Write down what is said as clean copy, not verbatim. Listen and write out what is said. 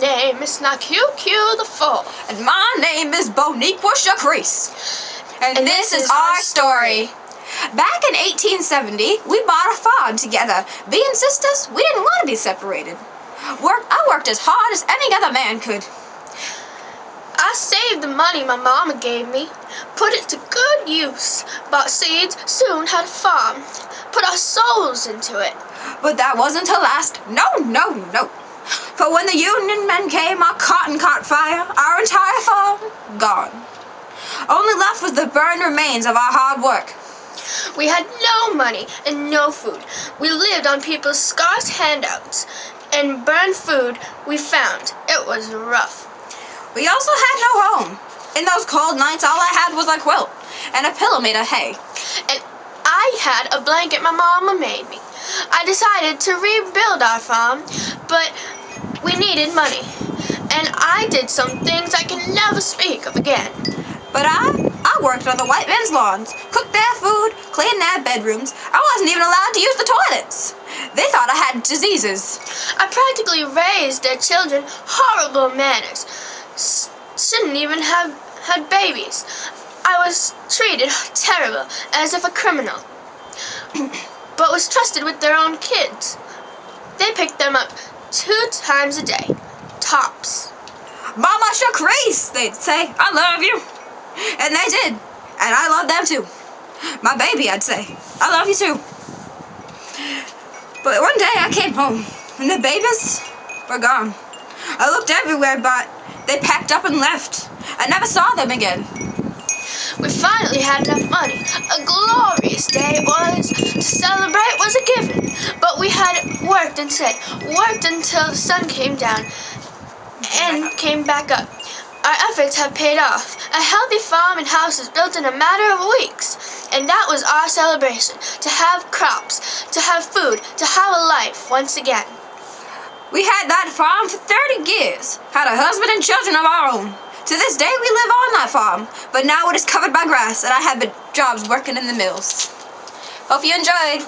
name is snaququ the Fool. And my name is Boniqua shakrice. And this is our story. Back in 1870, we bought a farm together. Being sisters, we didn't want to be separated. I worked as hard as any other man could. I saved the money my mama gave me, put it to good use, bought seeds, soon had a farm, put our souls into it. But that wasn't to last. No. For when the Union men came, our cotton caught fire, our entire farm gone. Only left was the burned remains of our hard work. We had no money and no food. We lived on people's scarce handouts and burned food we found. It was rough. We also had no home. In those cold nights, all I had was a quilt and a pillow made of hay. And I had a blanket my mama made me. I decided to rebuild our farm, but we needed money. And I did some things I can never speak of again. But I worked on the white men's lawns, cooked their food, cleaned their bedrooms. I wasn't even allowed to use the toilets. They thought I had diseases. I practically raised their children horrible manners. Shouldn't even have had babies. I was treated terrible, as if a criminal, but was trusted with their own kids. They picked them up 2 times a day, tops. Mama shakrice, they'd say, I love you. And they did, and I loved them too. My baby, I'd say, I love you too. But one day I came home, and the babies were gone. I looked everywhere, but they packed up and left. I never saw them again. We finally had enough money. A glorious day it was. To celebrate was a given. But we had worked until the sun came down and came back up. Our efforts have paid off. A healthy farm and house is built in a matter of weeks. And that was our celebration. To have crops, to have food, to have a life once again. We had that farm for 30 years, had a husband and children of our own. To this day we live on that farm, but now it is covered by grass and I have jobs working in the mills. Hope you enjoyed.